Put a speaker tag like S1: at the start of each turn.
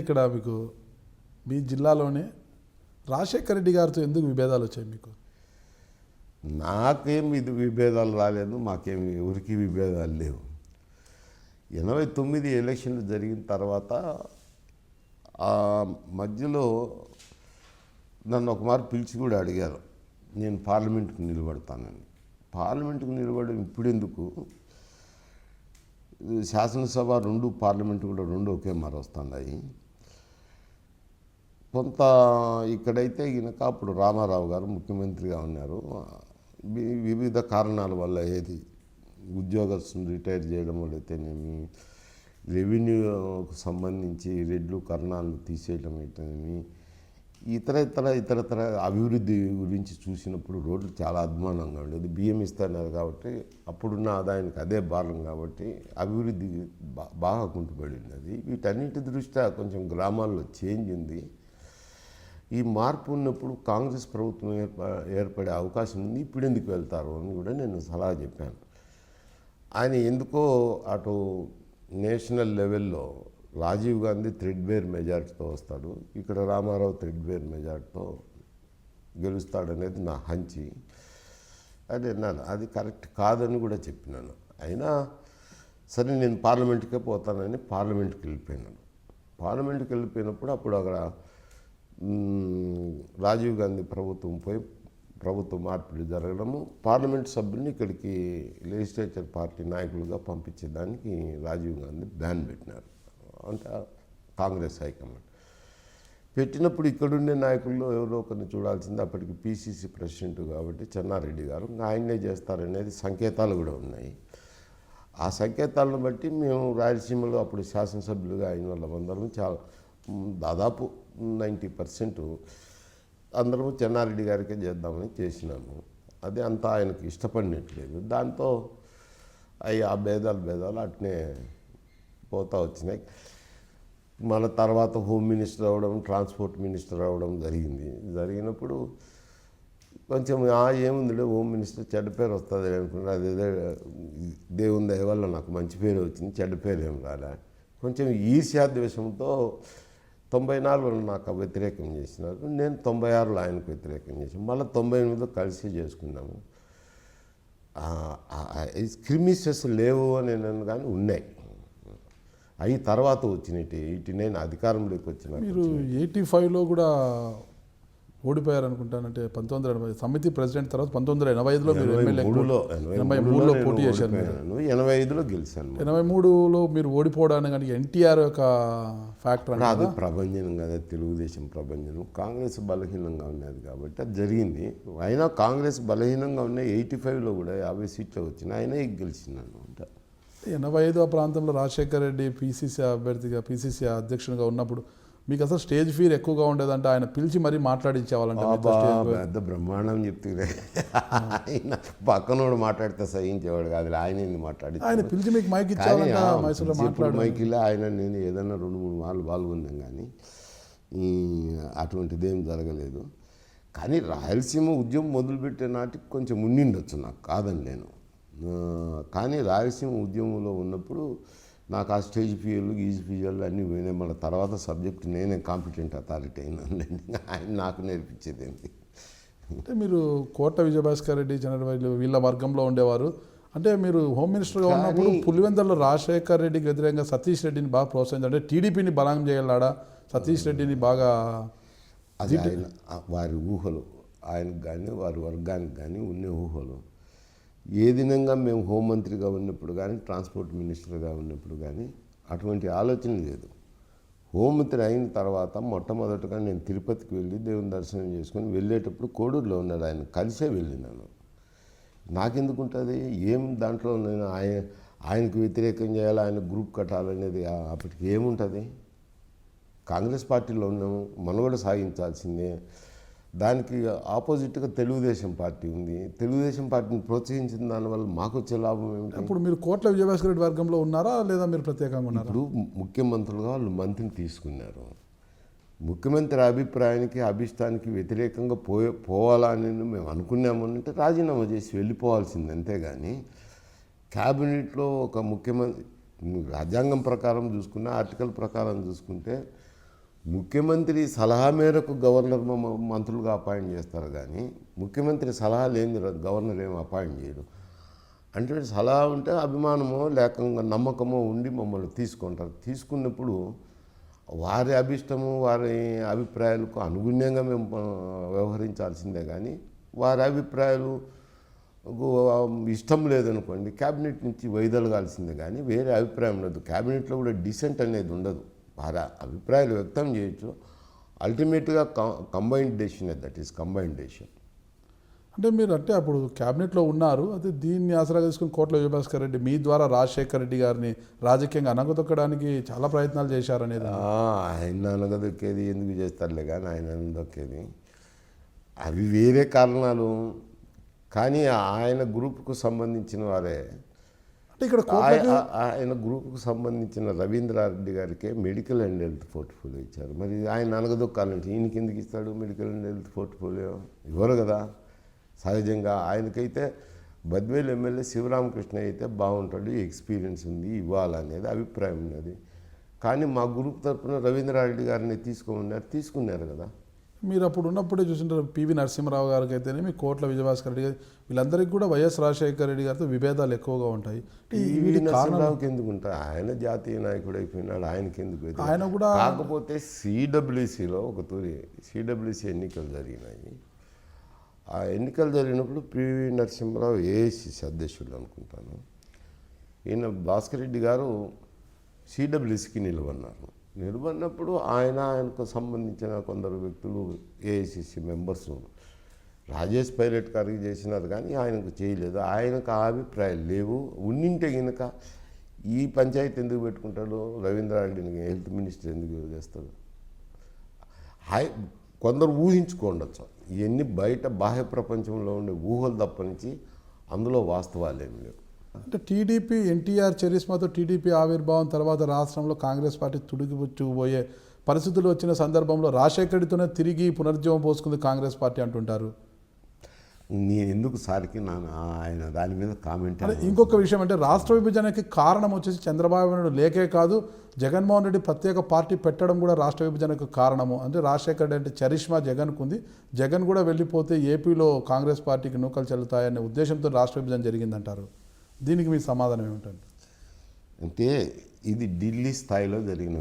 S1: ఇక్కడ మీకు మీ జిల్లాలోనే రాజశేఖర రెడ్డి గారితో ఎందుకు విభేదాలు వచ్చాయి మీకు?
S2: నాకేం ఇది విభేదాలు రాలేదు, మాకేమి ఎవరికి విభేదాలు లేవు. 89 ఎలక్షన్లు జరిగిన తర్వాత ఆ మధ్యలో నన్ను ఒక మారు పిలిచి కూడా అడిగారు, నేను పార్లమెంట్కి నిలబడతానని. పార్లమెంట్కి నిలబడడం ఇప్పుడు ఎందుకు, శాసనసభ 2 పార్లమెంట్ కూడా 2 ఒకే మారు వస్తున్నాయి. కొంత ఇక్కడైతే ఈయనక అప్పుడు రామారావు గారు ముఖ్యమంత్రిగా ఉన్నారు. వివిధ కారణాల వల్ల ఏది ఉద్యోగస్తులు రిటైర్ చేయడం వల్ల అయితేనేమి, రెవెన్యూకు సంబంధించి రెడ్లు కర్ణాలు తీసేయడం అయితేనేమి, ఇతరతర అభివృద్ధి గురించి చూసినప్పుడు రోడ్లు చాలా అధ్వానంగా ఉండేది. బియ్యం ఇస్తున్నారు కాబట్టి అప్పుడున్న ఆదాయానికి అదే భారం కాబట్టి అభివృద్ధి బాగా కుంటుపడి ఉన్నది. వీటన్నిటి దృష్ట్యా కొంచెం గ్రామాల్లో చేంజ్ ఉంది. ఈ మార్పు ఉన్నప్పుడు కాంగ్రెస్ ప్రభుత్వం ఏర్పడే అవకాశం ఉంది, ఇప్పుడు ఎందుకు వెళ్తారు అని కూడా నేను సలహా చెప్పాను. ఆయన ఎందుకో అటు నేషనల్ లెవెల్లో రాజీవ్ గాంధీ థ్రెడ్బేర్ మెజార్టీతో వస్తాడు, ఇక్కడ రామారావు థ్రెడ్బేర్ మెజార్టీతో గెలుస్తాడనేది నా హంచి. అదే అన్నాను, అది కరెక్ట్ కాదని కూడా చెప్పినాను. అయినా సరే నేను పార్లమెంట్కే పోతానని పార్లమెంట్కి వెళ్ళిపోయినాను. పార్లమెంట్కి వెళ్ళిపోయినప్పుడు అప్పుడు అక్కడ రాజీవ్ గాంధీ ప్రభుత్వం పోయి ప్రభుత్వ మార్పిడి జరగడము, పార్లమెంట్ సభ్యుల్ని ఇక్కడికి లెజిస్లేచర్ పార్టీ నాయకులుగా పంపించేదానికి రాజీవ్ గాంధీ బ్యాన్ పెట్టినారు. అంటే కాంగ్రెస్ హైకమాండ్ పెట్టినప్పుడు ఇక్కడుండే నాయకుల్లో ఎవరో ఒకరిని చూడాల్సింది. అప్పటికి పిసిసి ప్రెసిడెంట్ కాబట్టి చెన్నారెడ్డి గారు ఆయన్నే చేస్తారనేది సంకేతాలు కూడా ఉన్నాయి. ఆ సంకేతాలను బట్టి మేము రాయలసీమలో అప్పుడు శాసనసభ్యులుగా అయిన వాళ్ళందరం చాలా దాదాపు 90% అందరము చెన్నారెడ్డి గారికే చేద్దామని చేసినాము. అది అంతా ఆయనకు ఇష్టపడినట్లేదు. దాంతో ఆ భేదాలు అట్నే పోతా వచ్చినాయి. మన తర్వాత హోమ్ మినిస్టర్ అవ్వడం, ట్రాన్స్పోర్ట్ మినిస్టర్ అవ్వడం జరిగినప్పుడు కొంచెం ఏముందిలే హోమ్ మినిస్టర్ చెడ్డ పేరు వస్తుంది అనుకున్నారు. అదేదో దేవుని దయ వల్ల నాకు మంచి పేరు వచ్చింది, చెడ్డ పేరు ఏం రాలే. కొంచెం ఈర్ష్యాద్వేషంతో 94లో నాకు వ్యతిరేకం చేసినారు, నేను 96లో ఆయనకు వ్యతిరేకం చేసాను. మళ్ళీ 98లో కలిసి చేసుకున్నాము. స్క్రిమిషెస్ లేవు అని నేను కానీ ఉన్నాయి. అవి తర్వాత వచ్చినట్టు 89 అధికారంలోకి వచ్చిన.
S1: మీరు 85లో కూడా ఓడిపోయారు అనుకుంటానంటే 1980 సమితి ప్రెసిడెంట్ తర్వాత 1985లో మీరు ఎమ్మెల్యే 83లో పోటీ చేశారు.
S2: 85లో గెలిచాను.
S1: 83లో మీరు ఓడిపోవడానికి కానీ ఎన్టీఆర్ యొక్క ఫ్యాక్టర్
S2: అది ప్రభంజనం కదా, తెలుగుదేశం ప్రభంజనం. కాంగ్రెస్ బలహీనంగా ఉన్నది కాబట్టి అది జరిగింది. అయినా కాంగ్రెస్ బలహీనంగా ఉన్న 85లో కూడా 50 సీట్లు వచ్చినాయి, అయినా గెలిచినాను.
S1: 85 ఆ ప్రాంతంలో రాజశేఖర రెడ్డి పిసిసి అభ్యర్థిగా పిసిసి అధ్యక్షునిగా ఉన్నప్పుడు మీకు అసలు స్టేజ్ ఫీర్ ఎక్కువగా ఉండేదంటే ఆయన పిలిచి మరీ మాట్లాడించేవాళ్ళంటే
S2: పెద్ద బ్రహ్మాండం చెప్తే ఆయన పక్కనోడు మాట్లాడితే సహించేవాడు కాదు, ఆయన మాట్లాడి
S1: ఆయన పిలిచి మీకు మైక్ ఇచ్చేవాళ్ళంట మైసూర్లో మాట్లాడు.
S2: మైకిలో ఆయన నేను ఏదన్నా 2-3 మార్లు పాల్గొన్నాం కానీ అటువంటిదేం జరగలేదు. కానీ రాయలసీమ ఉద్యమం మొదలుపెట్టే నాటికి కొంచెం ఉండిండొచ్చు, నాకు కాదని నేను. కానీ రాయలసీమ ఉద్యమంలో ఉన్నప్పుడు నాకు ఆ స్టేజ్ ఫియర్లు గీజ్ ఫియర్లు అన్నీ పోయినాయి. మళ్ళీ తర్వాత సబ్జెక్ట్ నేనే కాంపిటెంట్ అథారిటీ అయినాను, ఆయన నాకు నేర్పించేది ఏంటి.
S1: అంటే మీరు కోట విజయభాస్కర్ రెడ్డి జనరల్ వీళ్ళ వర్గంలో ఉండేవారు. అంటే మీరు హోమ్ మినిస్టర్గా ఉన్నప్పుడు పులివెందులలో రాజశేఖర్ రెడ్డికి వ్యతిరేకంగా సతీష్ రెడ్డిని బాగా ప్రోత్సహించారు. అంటే టీడీపీని బలం చేయలాడా సతీష్ రెడ్డిని బాగా.
S2: అది ఆయన వారి ఊహలు, ఆయనకు కానీ వారి వర్గానికి కానీ ఉన్న ఊహలు. ఏ దినంగా మేము హోంమంత్రిగా ఉన్నప్పుడు కానీ ట్రాన్స్పోర్ట్ మినిస్టర్గా ఉన్నప్పుడు కానీ అటువంటి ఆలోచన లేదు. హోంమంత్రి అయిన తర్వాత మొట్టమొదటగా నేను తిరుపతికి వెళ్ళి దేవుని దర్శనం చేసుకొని వెళ్ళేటప్పుడు కోడూరులో ఉన్నాడు, ఆయన కలిసే వెళ్ళినాను. నాకెందుకు ఉంటుంది ఏం దాంట్లో నేను ఆయనకు వ్యతిరేకం చేయాలి, ఆయన గ్రూప్ కట్టాలనేది అప్పటికి ఏముంటుంది. కాంగ్రెస్ పార్టీలో ఉన్నాము, మనుగడ సాగించాల్సిందే. దానికి ఆపోజిట్గా తెలుగుదేశం పార్టీ ఉంది. తెలుగుదేశం పార్టీని ప్రోత్సహించిన దానివల్ల మాకు వచ్చే లాభం ఏమిటి?
S1: ఇప్పుడు మీరు కోట్ల విజయభాస్కర్ రెడ్డి వర్గంలో ఉన్నారా లేదా మీరు ప్రత్యేకంగా ఉన్నారా?
S2: ఇప్పుడు ముఖ్యమంత్రులుగా వాళ్ళు మంత్రిని తీసుకున్నారు. ముఖ్యమంత్రి అభిప్రాయానికి అభిష్టానికి వ్యతిరేకంగా పోవాలని మేము అనుకున్నామంటే రాజీనామా చేసి వెళ్ళిపోవాల్సింది. అంతేగాని క్యాబినెట్లో ఒక ముఖ్యమంత్రి రాజ్యాంగం ప్రకారం చూసుకున్న ఆర్టికల్ ప్రకారం చూసుకుంటే ముఖ్యమంత్రి సలహా మేరకు గవర్నర్ మంత్రులుగా అపాయింట్ చేస్తారు కానీ ముఖ్యమంత్రి సలహా లేని గవర్నర్ ఏమి అపాయింట్ చేయరు. అంటే సలహా ఉంటే అభిమానమో లేక నమ్మకమో ఉండి మమ్మల్ని తీసుకుంటారు. తీసుకున్నప్పుడు వారి అభిష్టము వారి అభిప్రాయాలకు అనుగుణ్యంగా మేము వ్యవహరించాల్సిందే కానీ వారి అభిప్రాయాలు ఇష్టం లేదనుకోండి క్యాబినెట్ నుంచి వైదొలగాల్సిందే కానీ వేరే అభిప్రాయం లేదు. క్యాబినెట్లో కూడా డిసెంట్ అనేది ఉండదు. వారి అభిప్రాయాలు వ్యక్తం చేయొచ్చు. అల్టిమేట్గా combined decision, that is combined decision.
S1: అంటే మీరు అంటే అప్పుడు క్యాబినెట్లో ఉన్నారు, అయితే దీన్ని ఆసరాగా తీసుకుని కోట్ల విజయభాస్కర్ రెడ్డి మీ ద్వారా రాజశేఖర్ రెడ్డి గారిని రాజకీయంగా అనగదొక్కడానికి చాలా ప్రయత్నాలు చేశారనేది.
S2: ఆయన అనగదొక్కేది ఎందుకు చేస్తారులే కానీ ఆయన అనగదొక్కేది అవి వేరే కారణాలు. కానీ ఆయన గ్రూప్కు సంబంధించిన వారే,
S1: అంటే ఇక్కడ
S2: ఆయన గ్రూప్కు సంబంధించిన రవీంద్రారెడ్డి గారికే మెడికల్ అండ్ హెల్త్ పోర్ట్ఫోలియో ఇచ్చారు. మరి ఆయన అనగదొక్కాలంటే ఈయనకి ఎందుకు ఇస్తాడు మెడికల్ అండ్ హెల్త్ పోర్ట్ఫోలియో? ఇవ్వరు కదా. సహజంగా ఆయనకైతే బద్వేలు ఎమ్మెల్యే శివరామకృష్ణ అయితే బాగుంటాడు, ఎక్స్పీరియన్స్ ఉంది, ఇవ్వాలనేది అభిప్రాయం ఉన్నది. కానీ మా గ్రూప్ తరఫున రవీంద్రారెడ్డి గారిని తీసుకున్నారు కదా.
S1: మీరు అప్పుడు ఉన్నప్పుడే చూసింటారు పివి నరసింహరావు గారికి అయితేనేమి కోట్ల విజయభాస్కర్ రెడ్డి గారు వీళ్ళందరికీ కూడా వైఎస్ రాజశేఖర రెడ్డి గారితో విభేదాలు ఎక్కువగా ఉంటాయి.
S2: నరసింహరావుకి ఎందుకు ఉంటాయి? ఆయన జాతీయ నాయకుడు అయిపోయినాడు, ఆయనకి ఎందుకు?
S1: ఆయన కూడా
S2: కాకపోతే సిడబ్ల్యూసిలో ఒక తూరి సిడబ్ల్యూసి ఎన్నికలు జరిగినాయి. ఆ ఎన్నికలు జరిగినప్పుడు పివి నరసింహరావు ఏఐసిసి అధ్యక్షుడు అనుకుంటాను. ఈయన భాస్కర్ రెడ్డి గారు సిడబ్ల్యూసికి నిలబడినప్పుడు ఆయనకు సంబంధించిన కొందరు వ్యక్తులు ఏఐసిసి మెంబర్స్ రాజేష్ పైలట్ గారికి చేసినారు కానీ ఆయనకు చేయలేదు. ఆయనకు ఆ అభిప్రాయాలు లేవు. ఉన్నింటే కనుక ఈ పంచాయతీ ఎందుకు పెట్టుకుంటాడు? రవీంద్రారెడ్డిని హెల్త్ మినిస్టర్ ఎందుకు చేస్తాడు? కొందరు ఊహించుకోండొచ్చు. ఇవన్నీ బయట బాహ్య ప్రపంచంలో ఉండే ఊహలు తప్పనించి అందులో వాస్తవాలు ఏమి లేవు.
S1: అంటే టీడీపీ ఎన్టీఆర్ చరిస్మాతో టీడీపీ ఆవిర్భావం తర్వాత రాష్ట్రంలో కాంగ్రెస్ పార్టీ తుడిగిపుచ్చుకుపోయే పరిస్థితులు వచ్చిన సందర్భంలో రాజశేఖర్తోనే తిరిగి పునర్జీవం పోసుకుంది కాంగ్రెస్ పార్టీ అంటుంటారు.
S2: నేను ఎందుకు సార్కి ఆయన దాని మీద కామెంట్.
S1: ఇంకొక విషయం అంటే రాష్ట్ర విభజనకి కారణం వచ్చేసి చంద్రబాబు నాయుడు లేకే కాదు, జగన్మోహన్ రెడ్డి ప్రత్యేక పార్టీ పెట్టడం కూడా రాష్ట్ర విభజనకు కారణము. అంటే రాజశేఖర్ రెడ్డి అంటే చరిష్మా జగన్కు ఉంది, జగన్ కూడా వెళ్ళిపోతే ఏపీలో కాంగ్రెస్ పార్టీకి నూకలు చెల్లుతాయనే ఉద్దేశంతో రాష్ట్ర విభజన జరిగిందంటారు. దీనికి మీ సమాధానం ఏమిటండి?
S2: అంటే ఇది ఢిల్లీ స్థాయిలో జరిగిన